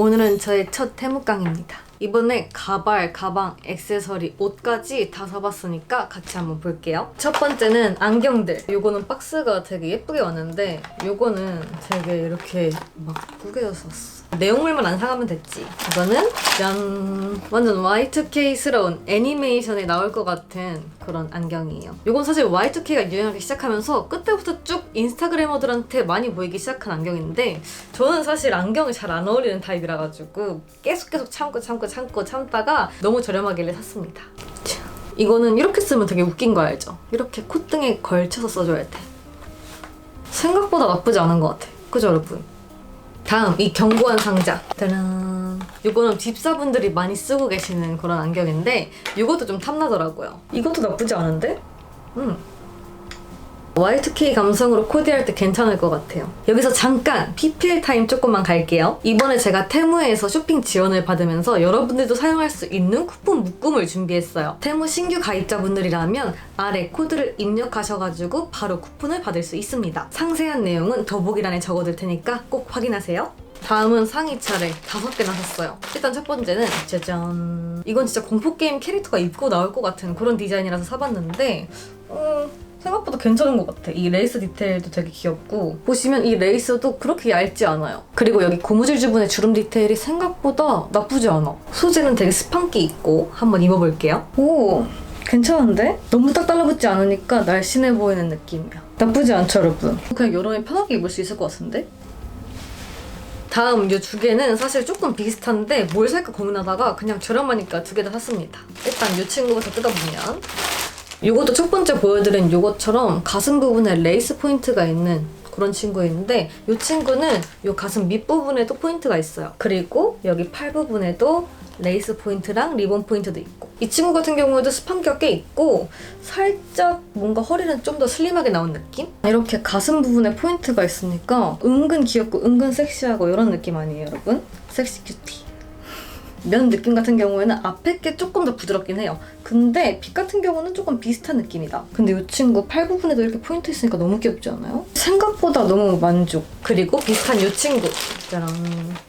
오늘은 저의 첫 테무깡입니다. 이번에 가발, 가방, 액세서리, 옷까지 다 사봤으니까 같이 한번 볼게요. 첫 번째는 안경들. 요거는 박스가 되게 예쁘게 왔는데 요거는 되게 이렇게 막 구겨져서 왔어. 내용물만 안 사가면 됐지. 이거는 짠! 완전 Y2K스러운 애니메이션에 나올 것 같은 그런 안경이에요. 이건 사실 Y2K가 유행하기 시작하면서 그때부터 쭉 인스타그래머들한테 많이 보이기 시작한 안경인데 저는 사실 안경이 잘 안 어울리는 타입이라 가지고 계속 참다가 너무 저렴하길래 샀습니다. 이거는 이렇게 쓰면 되게 웃긴 거 알죠? 이렇게 콧등에 걸쳐서 써줘야 돼. 생각보다 나쁘지 않은 것 같아. 그죠 여러분? 다음 이 견고한 상자. 짜란. 이거는 집사분들이 많이 쓰고 계시는 그런 안경인데 이것도 좀 탐나더라고요. 이것도 나쁘지 않은데? Y2K 감성으로 코디할 때 괜찮을 것 같아요. 여기서 잠깐 PPL 타임 조금만 갈게요. 이번에 제가 테무에서 쇼핑 지원을 받으면서 여러분들도 사용할 수 있는 쿠폰 묶음을 준비했어요. 테무 신규 가입자분들이라면 아래 코드를 입력하셔가지고 바로 쿠폰을 받을 수 있습니다. 상세한 내용은 더보기란에 적어둘 테니까 꼭 확인하세요. 다음은 상의 차례 5개나 샀어요. 일단 첫 번째는 짜잔! 이건 진짜 공포게임 캐릭터가 입고 나올 것 같은 그런 디자인이라서 사봤는데 생각보다 괜찮은 것 같아. 이 레이스 디테일도 되게 귀엽고 보시면 이 레이스도 그렇게 얇지 않아요. 그리고 여기 고무줄 주변의 주름 디테일이 생각보다 나쁘지 않아. 소재는 되게 스판기 있고 한번 입어볼게요. 오! 괜찮은데? 너무 딱 달라붙지 않으니까 날씬해 보이는 느낌이야. 나쁘지 않죠 여러분? 그냥 여름에 편하게 입을 수 있을 것 같은데? 다음 이 두 개는 사실 조금 비슷한데 뭘 살까 고민하다가 그냥 저렴하니까 두 개 다 샀습니다. 일단 이 친구부터 뜯어보면 이것도 첫 번째 보여드린 이것처럼 가슴 부분에 레이스 포인트가 있는 그런 친구인데 이 친구는 이 가슴 밑부분에도 포인트가 있어요. 그리고 여기 팔 부분에도 레이스 포인트랑 리본 포인트도 있고 이 친구 같은 경우에도 스판기가 꽤 있고 살짝 뭔가 허리는 좀 더 슬림하게 나온 느낌? 이렇게 가슴 부분에 포인트가 있으니까 은근 귀엽고 은근 섹시하고 이런 느낌 아니에요 여러분? 섹시 큐티. 면 느낌 같은 경우에는 앞에 게 조금 더 부드럽긴 해요. 근데 핏 같은 경우는 조금 비슷한 느낌이다. 근데 이 친구 팔 부분에도 이렇게 포인트 있으니까 너무 귀엽지 않아요? 생각보다 너무 만족. 그리고 비슷한 이 친구. 짜란.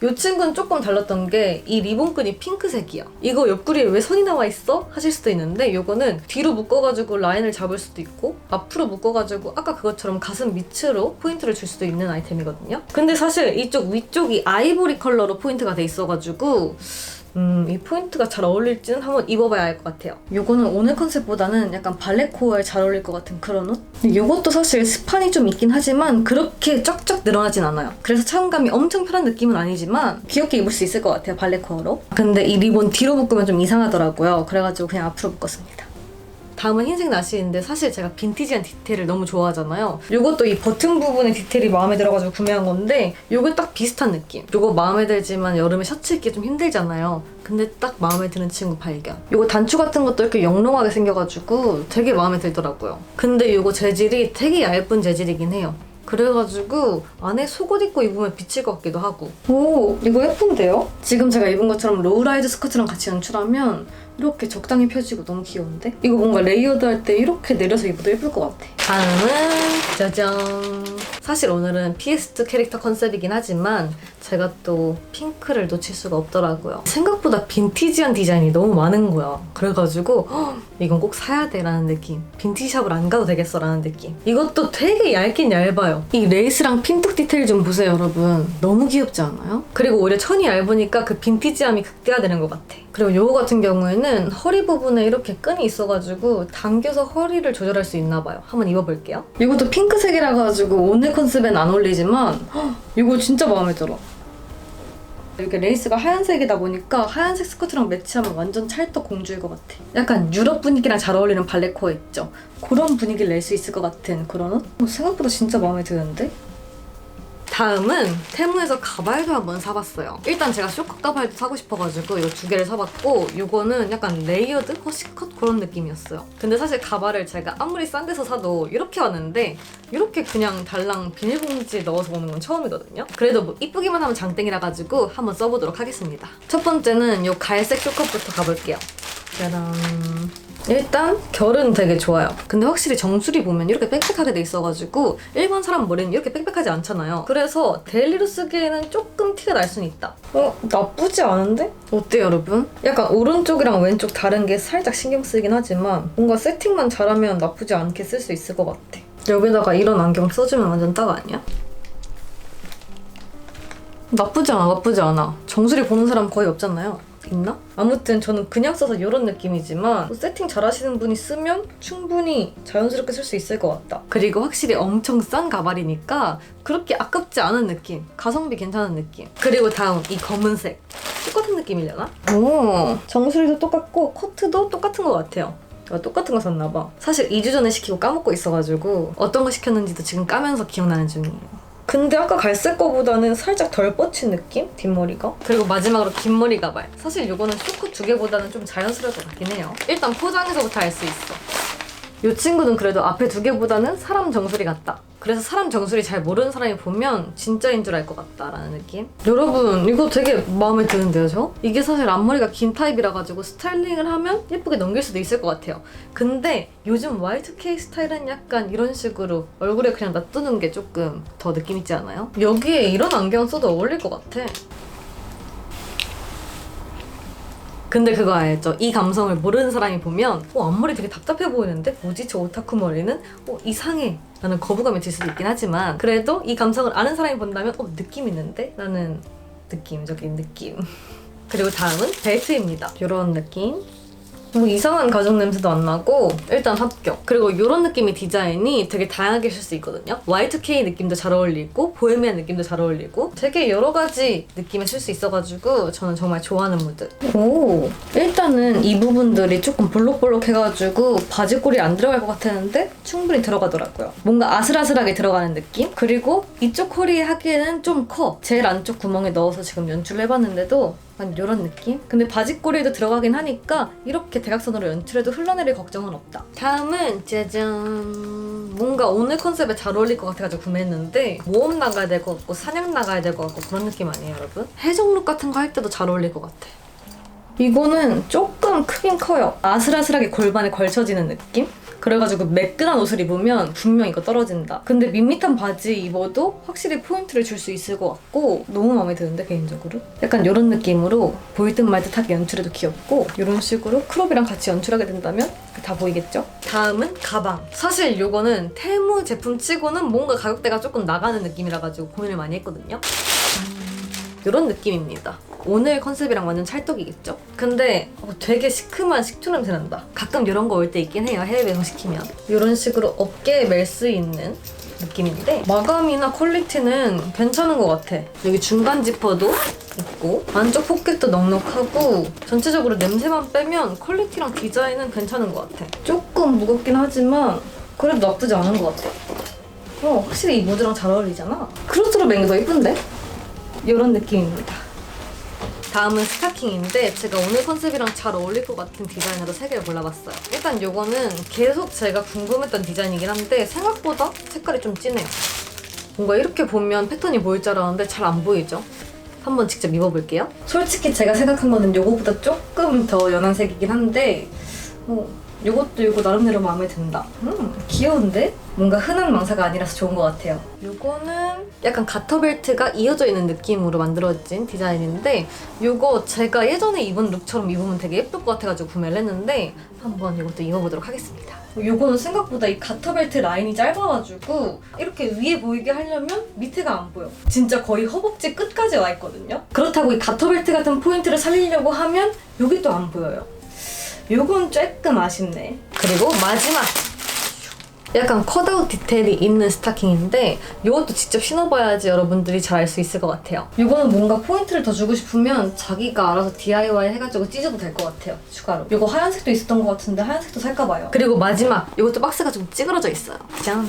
이 친구는 조금 달랐던 게 이 리본끈이 핑크색이야. 이거 옆구리에 왜 선이 나와 있어? 하실 수도 있는데 이거는 뒤로 묶어가지고 라인을 잡을 수도 있고 앞으로 묶어가지고 아까 그것처럼 가슴 밑으로 포인트를 줄 수도 있는 아이템이거든요. 근데 사실 이쪽 위쪽이 아이보리 컬러로 포인트가 돼 있어가지고 이 포인트가 잘 어울릴지는 한번 입어봐야 알 것 같아요. 이거는 오늘 컨셉보다는 약간 발레코어에 잘 어울릴 것 같은 그런 옷? 이것도 사실 스판이 좀 있긴 하지만 그렇게 쫙쫙 늘어나진 않아요. 그래서 착용감이 엄청 편한 느낌은 아니지만 귀엽게 입을 수 있을 것 같아요, 발레코어로. 근데 이 리본 뒤로 묶으면 좀 이상하더라고요. 그래가지고 그냥 앞으로 묶었습니다. 다음은 흰색 나시인데 사실 제가 빈티지한 디테일을 너무 좋아하잖아요. 이것도 이 버튼 부분의 디테일이 마음에 들어가지고 구매한 건데 이게 딱 비슷한 느낌. 이거 마음에 들지만 여름에 셔츠 입기 좀 힘들잖아요. 근데 딱 마음에 드는 친구 발견. 이거 단추 같은 것도 이렇게 영롱하게 생겨가지고 되게 마음에 들더라고요. 근데 이거 재질이 되게 얇은 재질이긴 해요. 그래가지고 안에 속옷 입고 입으면 비칠 것 같기도 하고. 오, 이거 예쁜데요? 지금 제가 입은 것처럼 로우라이드 스커트랑 같이 연출하면 이렇게 적당히 펴지고 너무 귀여운데? 이거 뭔가 레이어드 할 때 이렇게 내려서 입어도 예쁠 것 같아. 다음은 짜잔! 사실 오늘은 PS2 캐릭터 컨셉이긴 하지만 제가 또 핑크를 놓칠 수가 없더라고요. 생각보다 빈티지한 디자인이 너무 많은 거야. 그래가지고 이건 꼭 사야 돼 라는 느낌. 빈티지샵을 안 가도 되겠어 라는 느낌. 이것도 되게 얇긴 얇아요. 이 레이스랑 핀뚝 디테일 좀 보세요 여러분. 너무 귀엽지 않아요? 그리고 오히려 천이 얇으니까 그 빈티지함이 극대화되는 것 같아. 그리고 요거 같은 경우에는 허리 부분에 이렇게 끈이 있어가지고 당겨서 허리를 조절할 수 있나 봐요. 한번 입어볼게요. 이것도 핑크색이라 가지고 오늘 컨셉엔 안 어울리지만 이거 진짜 마음에 들어. 이렇게 레이스가 하얀색이다 보니까 하얀색 스커트랑 매치하면 완전 찰떡 공주일 것 같아. 약간 유럽 분위기랑 잘 어울리는 발레코어 있죠? 그런 분위기를 낼 수 있을 것 같은 그런 옷? 생각보다 진짜 마음에 드는데? 다음은 테무에서 가발도 한번 사봤어요. 일단 제가 쇼컷 가발도 사고 싶어가지고 이거 두 개를 사봤고 이거는 약간 레이어드? 허쉬컷? 그런 느낌이었어요. 근데 사실 가발을 제가 아무리 싼 데서 사도 이렇게 왔는데 이렇게 그냥 달랑 비닐봉지에 넣어서 오는 건 처음이거든요. 그래도 뭐 이쁘기만 하면 장땡이라 가지고 한번 써보도록 하겠습니다. 첫 번째는 이 갈색 쇼컷부터 가볼게요. 짜란. 일단 결은 되게 좋아요. 근데 확실히 정수리 보면 이렇게 빽빽하게 돼 있어가지고 일반 사람 머리는 이렇게 빽빽하지 않잖아요. 그래서 데일리로 쓰기에는 조금 티가 날 수는 있다. 나쁘지 않은데? 어때요, 여러분? 약간 오른쪽이랑 왼쪽 다른 게 살짝 신경 쓰이긴 하지만 뭔가 세팅만 잘하면 나쁘지 않게 쓸 수 있을 것 같아. 여기다가 이런 안경 써주면 완전 딱 아니야? 나쁘지 않아. 정수리 보는 사람 거의 없잖아요. 있나? 아무튼 저는 그냥 써서 이런 느낌이지만 세팅 잘 하시는 분이 쓰면 충분히 자연스럽게 쓸 수 있을 것 같다. 그리고 확실히 엄청 싼 가발이니까 그렇게 아깝지 않은 느낌. 가성비 괜찮은 느낌. 그리고 다음 이 검은색. 똑같은 느낌이려나? 오, 정수리도 똑같고 커트도 똑같은 것 같아요. 똑같은 거 샀나봐. 사실 2주 전에 시키고 까먹고 있어가지고 어떤 거 시켰는지도 지금 까면서 기억나는 중이에요. 근데 아까 갈색 거보다는 살짝 덜 뻗친 느낌? 뒷머리가? 그리고 마지막으로 긴 머리 가발. 사실 이거는 쇼크 2개보다는 좀 자연스러울 것 같긴 해요. 일단 포장에서부터 알 수 있어. 이 친구는 그래도 앞에 2개보다는 사람 정수리 같다. 그래서 사람 정수리 잘 모르는 사람이 보면 진짜인 줄 알 것 같다라는 느낌? 여러분 이거 되게 마음에 드는데요, 저? 이게 사실 앞머리가 긴 타입이라 가지고 스타일링을 하면 예쁘게 넘길 수도 있을 것 같아요. 근데 요즘 Y2K 스타일은 약간 이런 식으로 얼굴에 그냥 놔두는 게 조금 더 느낌 있지 않아요? 여기에 이런 안경 써도 어울릴 것 같아. 근데 그거 알죠? 이 감성을 모르는 사람이 보면 앞머리 되게 답답해 보이는데? 뭐지 저 오타쿠 머리는? 이상해 라는 거부감이 들 수도 있긴 하지만 그래도 이 감성을 아는 사람이 본다면 느낌 있는데? 라는 느낌적인 느낌. 그리고 다음은 벨트입니다. 이런 느낌. 뭐 이상한 가죽 냄새도 안 나고 일단 합격. 그리고 이런 느낌의 디자인이 되게 다양하게 쓸 수 있거든요. Y2K 느낌도 잘 어울리고 보헤미안 느낌도 잘 어울리고 되게 여러 가지 느낌에 쓸 수 있어가지고 저는 정말 좋아하는 무드. 오, 일단은 이 부분들이 조금 볼록볼록 해가지고 바지꼬리 안 들어갈 것 같았는데 충분히 들어가더라고요. 뭔가 아슬아슬하게 들어가는 느낌? 그리고 이쪽 허리에 하기에는 좀 커. 제일 안쪽 구멍에 넣어서 지금 연출을 해봤는데도 이런 느낌? 근데 바지꼬리에도 들어가긴 하니까 이렇게 대각선으로 연출해도 흘러내릴 걱정은 없다. 다음은 짜잔! 뭔가 오늘 컨셉에 잘 어울릴 것 같아가지고 구매했는데 모험 나가야 될 것 같고 사냥 나가야 될 것 같고 그런 느낌 아니에요, 여러분? 해적룩 같은 거 할 때도 잘 어울릴 것 같아. 이거는 조금 크긴 커요. 아슬아슬하게 골반에 걸쳐지는 느낌? 그래가지고 매끈한 옷을 입으면 분명 이거 떨어진다. 근데 밋밋한 바지 입어도 확실히 포인트를 줄 수 있을 것 같고 너무 마음에 드는데 개인적으로? 약간 이런 느낌으로 보일 듯 말 듯하게 연출해도 귀엽고 이런 식으로 크롭이랑 같이 연출하게 된다면 다 보이겠죠? 다음은 가방. 사실 이거는 테무 제품 치고는 뭔가 가격대가 조금 나가는 느낌이라 가지고 고민을 많이 했거든요. 이런 느낌입니다. 오늘 컨셉이랑 완전 찰떡이겠죠? 근데 되게 시큼한 식초 냄새 난다. 가끔 이런 거 올 때 있긴 해요. 해외 배송 시키면. 이런 식으로 어깨에 멜 수 있는 느낌인데 마감이나 퀄리티는 괜찮은 것 같아. 여기 중간 지퍼도 있고 안쪽 포켓도 넉넉하고 전체적으로 냄새만 빼면 퀄리티랑 디자인은 괜찮은 것 같아. 조금 무겁긴 하지만 그래도 나쁘지 않은 것 같아. 확실히 이 무드랑 잘 어울리잖아. 크로스로 맨 게 더 예쁜데? 이런 느낌입니다. 다음은 스타킹인데 제가 오늘 컨셉이랑 잘 어울릴 것 같은 디자인으로 3개를 골라봤어요. 일단 이거는 계속 제가 궁금했던 디자인이긴 한데 생각보다 색깔이 좀 진해요. 뭔가 이렇게 보면 패턴이 보일 줄 알았는데 잘 안 보이죠? 한번 직접 입어볼게요. 솔직히 제가 생각한 거는 이거보다 조금 더 연한 색이긴 한데 이것도 이거 나름대로 마음에 든다. 귀여운데? 뭔가 흔한 망사가 아니라서 좋은 것 같아요. 이거는 약간 가터벨트가 이어져 있는 느낌으로 만들어진 디자인인데 이거 제가 예전에 입은 룩처럼 입으면 되게 예쁠 것 같아가지고 구매를 했는데 한번 이것도 입어보도록 하겠습니다. 이거는 생각보다 이 가터벨트 라인이 짧아가지고 이렇게 위에 보이게 하려면 밑에가 안 보여. 진짜 거의 허벅지 끝까지 와 있거든요. 그렇다고 이 가터벨트 같은 포인트를 살리려고 하면 여기 또 안 보여요. 요건 조금 아쉽네. 그리고 마지막! 약간 컷아웃 디테일이 있는 스타킹인데 이것도 직접 신어봐야지 여러분들이 잘 알 수 있을 것 같아요. 이거는 뭔가 포인트를 더 주고 싶으면 자기가 알아서 DIY 해가지고 찢어도 될 것 같아요, 추가로. 이거 하얀색도 있었던 것 같은데 하얀색도 살까봐요. 그리고 마지막! 이것도 박스가 좀 찌그러져 있어요. 짠!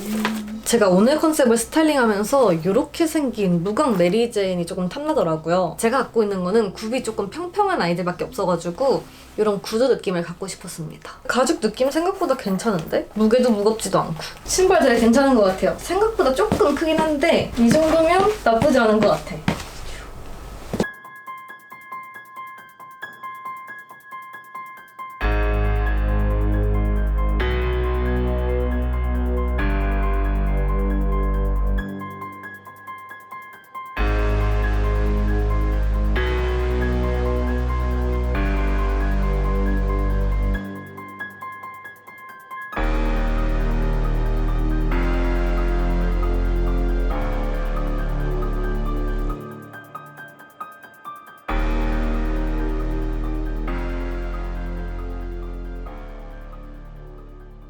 제가 오늘 컨셉을 스타일링하면서 이렇게 생긴 무광 메리제인이 조금 탐나더라고요. 제가 갖고 있는 거는 굽이 조금 평평한 아이들밖에 없어가지고 이런 구두 느낌을 갖고 싶었습니다. 가죽 느낌 생각보다 괜찮은데? 무게도 무겁지도 않고. 신발 되게 괜찮은 것 같아요. 생각보다 조금 크긴 한데 이 정도면 나쁘지 않은 것 같아.